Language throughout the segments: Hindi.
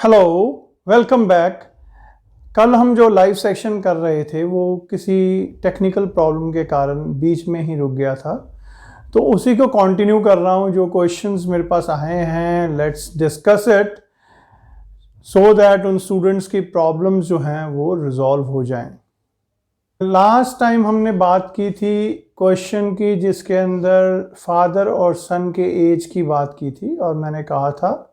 Hello, welcome back. कल हम जो लाइव सेशन कर रहे थे वो किसी टेक्निकल प्रॉब्लम के कारण बीच में ही रुक गया था, तो उसी को कंटिन्यू कर रहा हूँ। जो क्वेश्चंस मेरे पास आए हैं, let's discuss it so that उन स्टूडेंट्स की प्रॉब्लम्स जो हैं वो रिजॉल्व हो जाएं। लास्ट टाइम हमने बात की थी क्वेश्चन की जिसके अंदर फादर और सन के एज की बात की थी, और मैंने कहा था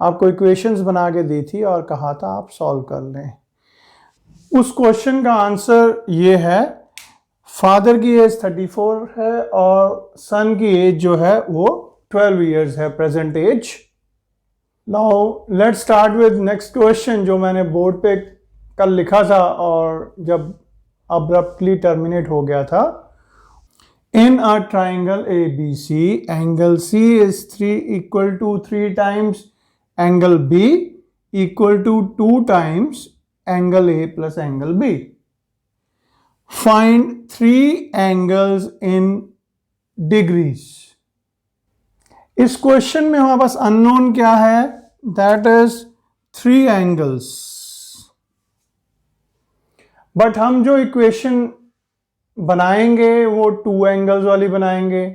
आपको इक्वेशंस बना के दी थी और कहा था आप सॉल्व कर लें। उस क्वेश्चन का आंसर ये है, फादर की एज 34 है और सन की एज जो है वो 12 इयर्स है, present age. Now let's start with next question जो मैंने बोर्ड पे कल लिखा था और जब अब्रप्टली टर्मिनेट हो गया था। In a triangle ABC, angle C is 3 equal to 3 times angle B equal to 2 times angle A plus angle B. Find 3 angles in degrees. इस क्वेश्चन में हमारे पास अननोन क्या है? That is 3 angles. बट हम जो इक्वेशन बनाएंगे वो 2 एंगल्स वाली बनाएंगे।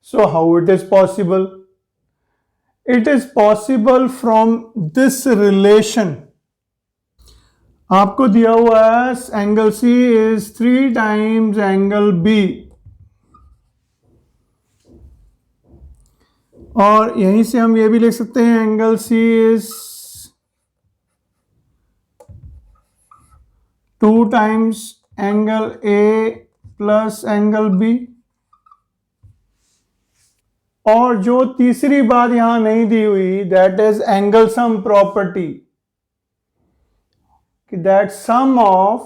So how it is possible? It is possible from this relation. आपको दिया हुआ है angle C is 3 times angle B, और यहीं से हम ये भी लिख सकते हैं angle C is 2 times angle A plus angle B. और जो तीसरी बात यहां नहीं दी हुई, that is angle sum property, that sum of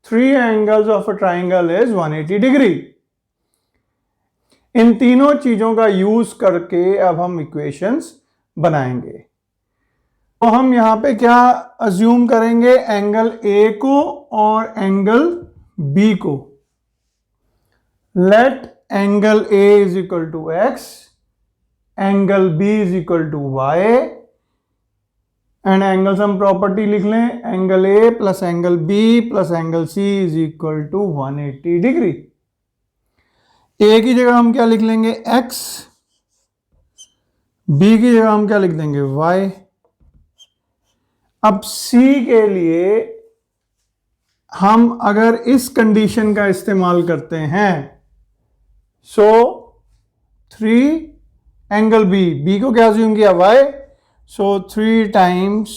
3 angles of a triangle is 180 degree. इन तीनों चीजों का यूज करके अब हम इक्वेशंस बनाएंगे। तो हम यहां पे क्या अज्यूम करेंगे? एंगल ए को और एंगल बी को। Let angle A is equal to X, angle B is equal to Y, and angle sum property लिख लें, angle A plus angle B plus angle C is equal to 180 degree. A की जगह हम क्या लिख लेंगे? X, B की जगह हम क्या लिख देंगे? Y। अब C के लिए हम अगर इस कंडीशन का इस्तेमाल करते हैं, सो 3 एंगल बी को क्या अज्यूम किया? y, so 3 times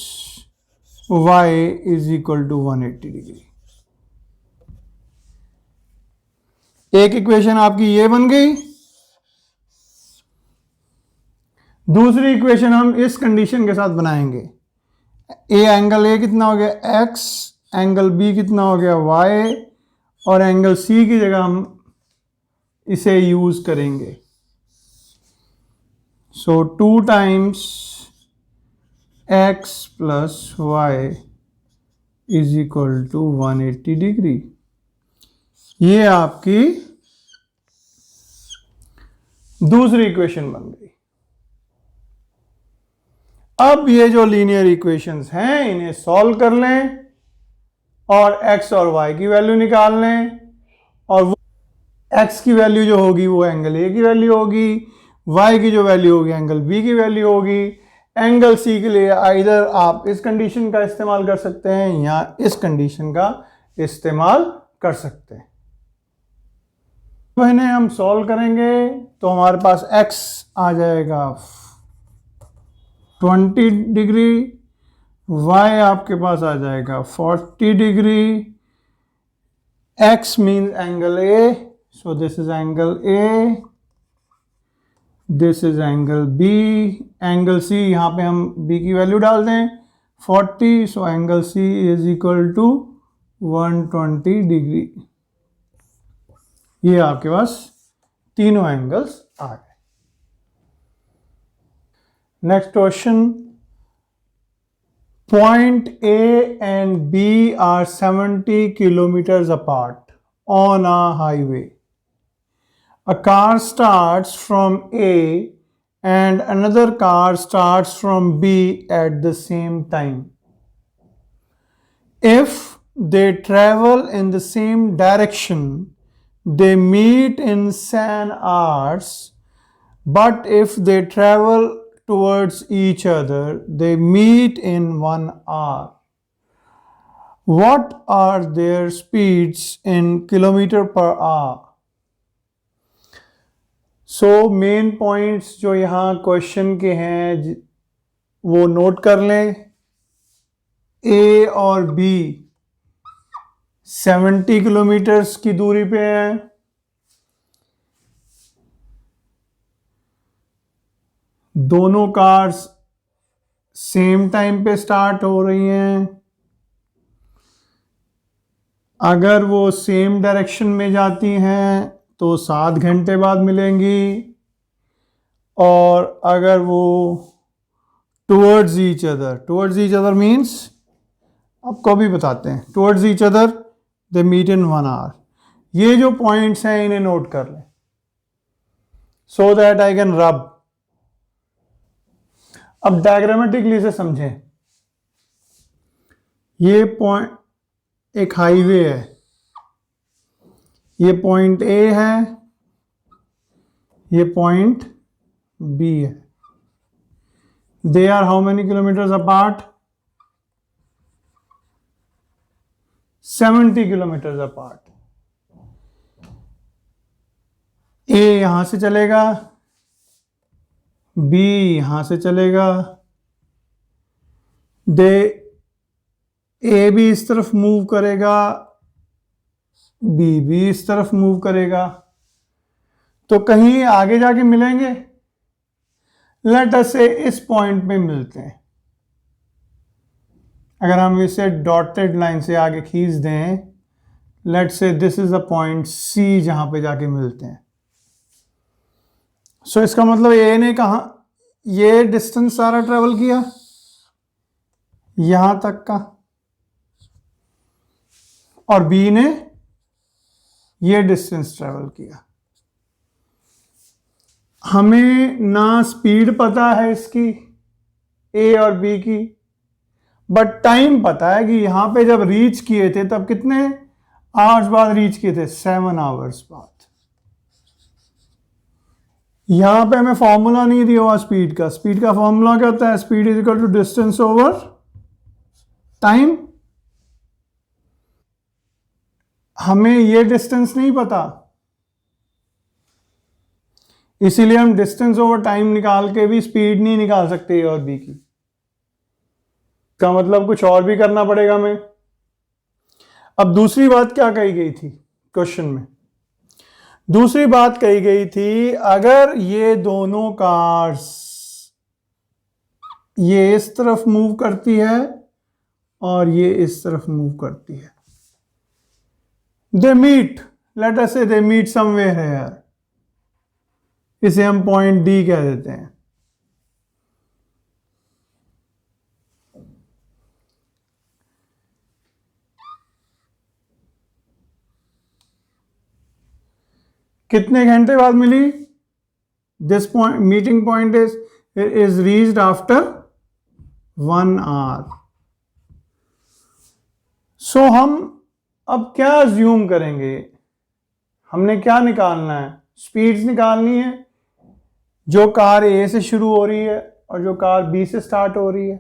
y is equal to 180 degree. एक इक्वेशन आपकी ये बन गई। दूसरी इक्वेशन हम इस कंडीशन के साथ बनाएंगे। एंगल ए कितना हो गया? x, एंगल बी कितना हो गया? y, और एंगल सी की जगह हम इसे यूज करेंगे। So 2 times x plus y is equal to 180 degree. ये आपकी दूसरी इक्वेशन बन गई। अब ये जो लीनियर इक्वेशंस हैं इन्हें सॉल्व कर लें और x और y की वैल्यू निकाल लें, और x की वैल्यू जो होगी वो एंगल ए की वैल्यू होगी, y की जो वैल्यू होगी एंगल बी की वैल्यू होगी। एंगल सी के लिए आइदर आप इस कंडीशन का इस्तेमाल कर सकते हैं या इस कंडीशन का इस्तेमाल कर सकते हैं। तो इन्हें हम सॉल्व करेंगे तो हमारे पास x आ जाएगा 20 डिग्री, y आपके पास आ जाएगा 40 degree. x means angle A, so this is angle A, this is angle B, angle C यहाँ पे हम B की वैल्यू डाल दें 40, so angle C is equal to 120 degree. ये आपके पास तीनों एंगल्स आ गए। Next question, point A and B are 70 kilometers apart on a highway. A car starts from A and another car starts from B at the same time. if they travel in the same direction they meet in 7 hours, but if they travel towards each other they meet in 1 hour. What are their speeds in kilometer per hour? So main points जो यहाँ क्वेश्चन के हैं वो नोट कर लें. ए और बी 70 किलोमीटर्स की दूरी पे हैं. दोनों कार्स सेम टाइम पे स्टार्ट हो रही हैं. अगर वो सेम डायरेक्शन में जाती हैं तो 7 घंटे बाद मिलेंगी, और अगर वो टुवर्ड्स ईच अदर मीन्स आपको भी बताते हैं, towards each other they meet in 1 hour. ये जो पॉइंट्स हैं इन्हें नोट कर लें सो दैट आई कैन रब. अब डायग्रामेटिकली से समझें. ये पॉइंट एक हाईवे है, ये पॉइंट ए है, ये पॉइंट बी है. They are how many kilometres apart? 70 kilometres apart. ए यहां से चलेगा, बी यहां से चलेगा. दे ए भी इस तरफ मूव करेगा, बी भी इस तरफ मूव करेगा. तो कहीं आगे जाके मिलेंगे. लेट अस से इस पॉइंट पे मिलते हैं. अगर हम इसे डॉटेड लाइन से आगे खींच दें, let say this is the point C जहां पे जाके मिलते हैं. सो इसका मतलब ए ने कहा ये डिस्टेंस सारा ट्रेवल किया यहां तक का, और बी ने ये डिस्टेंस ट्रेवल किया. हमें ना स्पीड पता है इसकी ए और बी की, बट टाइम पता है कि यहां पे जब रीच किए थे तब कितने आवर्स बाद रीच किए थे? 7 आवर्स बाद. यहां पे हमें फॉर्मूला नहीं दिया हुआ स्पीड का. स्पीड का फॉर्मूला क्या होता है? Speed is equal to distance over time. हमें ये डिस्टेंस नहीं पता, इसीलिए हम डिस्टेंस ओवर टाइम निकाल के भी स्पीड नहीं निकाल सकते ए और बी की. का मतलब कुछ और भी करना पड़ेगा हमें. अब दूसरी बात क्या कही गई थी क्वेश्चन में? दूसरी बात कही गई थी अगर ये दोनों कार्स ये इस तरफ मूव करती है और ये इस तरफ मूव करती है, दे मीट, लेट अस से दे मीट समवेयर हियर. इसे हम पॉइंट डी कह देते हैं. कितने घंटे बाद मिली? This point meeting point is reached after 1 hour. So हम अब क्या अज्यूम करेंगे? हमने क्या निकालना है? स्पीड्स निकालनी है जो कार ए से शुरू हो रही है और जो कार बी से स्टार्ट हो रही है.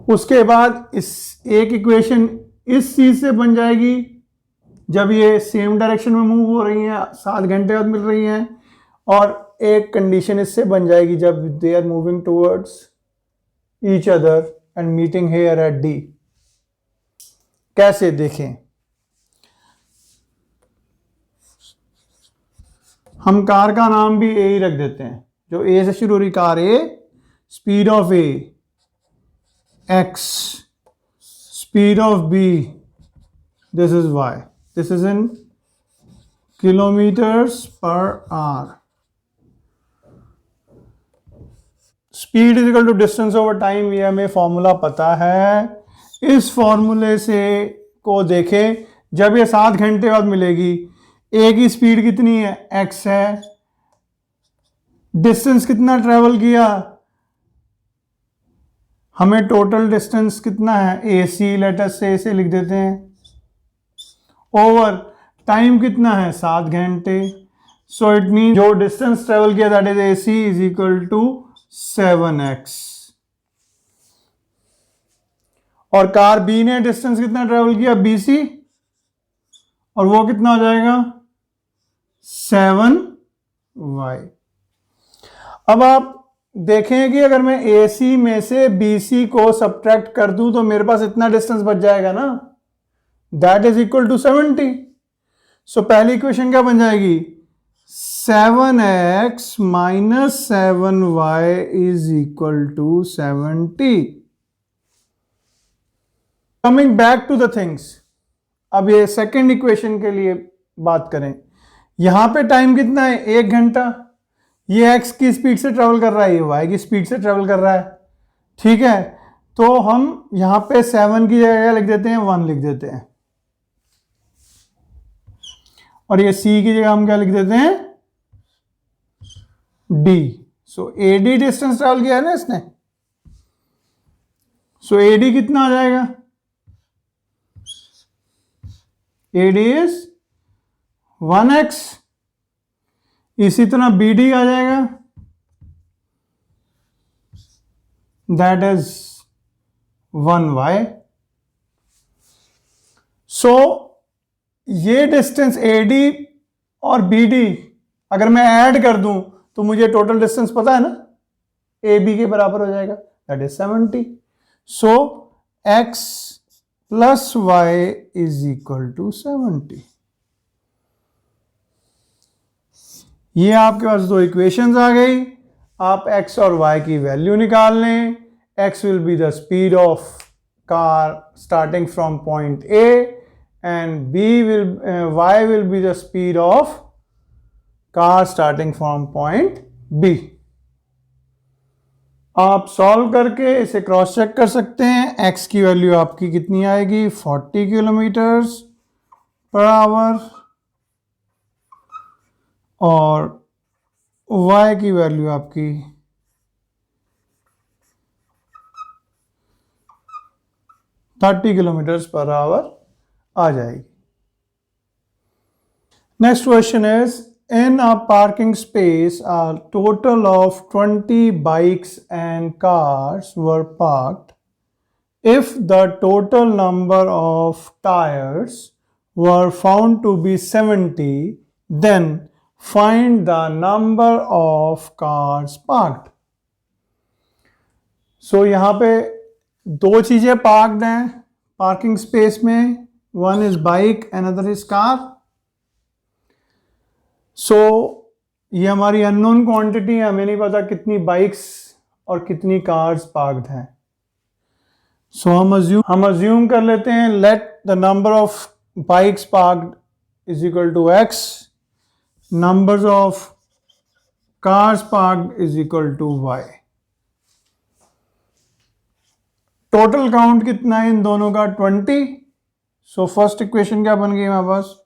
उसके बाद इस एक इक्वेशन इस चीज से बन जाएगी जब ये सेम डायरेक्शन में मूव हो रही हैं, 7 घंटे बाद मिल रही हैं, और एक कंडीशन इससे बन जाएगी जब they are moving towards each other and meeting here at D. कैसे देखें? हम कार का नाम भी ए ही रख देते हैं. जो ए से शुरू हो रही car A, speed of A x, speed of B this is y, this is in kilometers per hour. Speed is equal to distance over time, ये हमें फॉर्मूला पता है. इस फॉर्मूले से को देखें, जब ये 7 घंटे बाद मिलेगी, ए की स्पीड कितनी है? एक्स है. डिस्टेंस कितना ट्रेवल किया? हमें टोटल डिस्टेंस कितना है, ए सी लेटस से ऐसे लिख देते हैं, ओवर टाइम कितना है 7 घंटे। सो इट मीन जो डिस्टेंस ट्रेवल किया that is A C is equal to 7x। और कार बी ने डिस्टेंस कितना ट्रेवल किया, बी सी, और वो कितना हो जाएगा 7y। अब आप देखें कि अगर मैं ए सी में से बी सी को सब्ट्रैक्ट कर दूं तो मेरे पास इतना डिस्टेंस बच जाएगा ना, that is equal to 70। So पहली इक्वेशन क्या बन जाएगी, 7x minus 7y is equal to 70। Coming back to the things, अब ये सेकेंड इक्वेशन के लिए बात करें। यहां पे टाइम कितना है, 1 घंटा। ये x की स्पीड से ट्रेवल कर रहा है, ये y की स्पीड से ट्रेवल कर रहा है, ठीक है। तो हम यहां पे 7 की जगह लिख देते हैं 1 लिख देते हैं, और ये c की जगह हम क्या लिख देते हैं, d। सो AD डिस्टेंस ट्रेवल किया है ना इसने, सो AD कितना आ जाएगा, AD इज 1x। इसी तरह BD आ जाएगा, दैट इज 1y। सो ये डिस्टेंस AD और BD अगर मैं ऐड कर दूं तो मुझे टोटल डिस्टेंस पता है ना, AB के बराबर हो जाएगा, that is 70। So x plus y is equal to 70। ये आपके पास दो इक्वेशंस आ गई। आप x और y की वैल्यू निकाल लें। x will be the speed of car starting from point A and y will be the speed of car starting from point B। आप सॉल्व करके इसे क्रॉस चेक कर सकते हैं। x की वैल्यू आपकी कितनी आएगी, 40 किलोमीटर्स पर आवर, और y की वैल्यू आपकी 30 किलोमीटर्स पर आवर आ जाएगी। Next question is, in a parking space a total of 20 bikes and cars were parked. If the total number of tires were found to be 70, then find the number of cars parked. So यहाँ पे दो चीजें पार्क्ड हैं पार्किंग स्पेस में, one is bike another is car. So ये हमारी अननोन क्वांटिटी है, हमें नहीं पता कितनी बाइक्स और कितनी कार्स पार्क्ड हैं। सो हम अज्यूम कर लेते हैं, let the number of bikes parked is equal to x, numbers of cars parked is equal to y। Total count कितना है इन दोनों का, 20। सो फर्स्ट इक्वेशन क्या बन गई हमारे पास,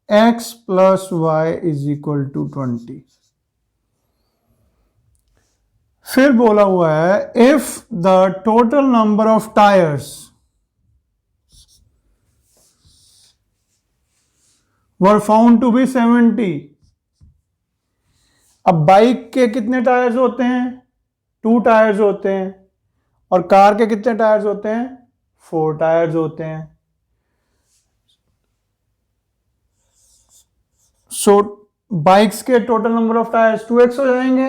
x plus y is equal to 20। फिर बोला हुआ है, if the total number of tyres were found to be 70। अब बाइक के कितने टायर्स होते हैं, 2 टायर्स होते हैं, और कार के कितने टायर्स होते हैं, 4 टायर्स होते हैं। सो बाइक्स के total number of tyres 2x हो जाएंगे,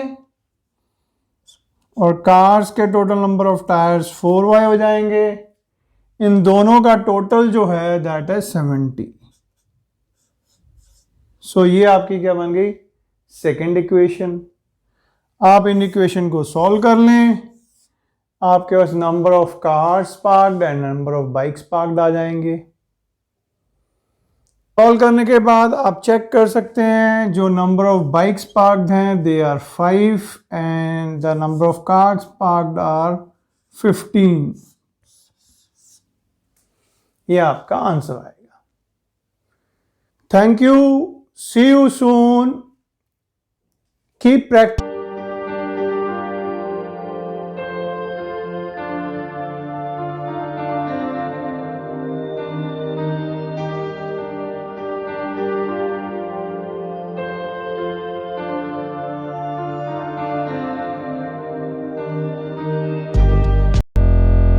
और कार्स के total number of tyres 4y हो जाएंगे। इन दोनों का टोटल जो है दैट इज 70। सो ये आपकी क्या बन गई, सेकेंड इक्वेशन। आप इन इक्वेशन को सॉल्व कर लें, आपके पास number of cars parked and number of bikes parked आ जाएंगे। सॉल्व करने के बाद आप चेक कर सकते हैं, जो नंबर ऑफ बाइक्स पार्क्ड हैं they are 5 and the number of cars parked are 15। ये आपका आंसर आएगा। Thank you, see you soon, keep practice.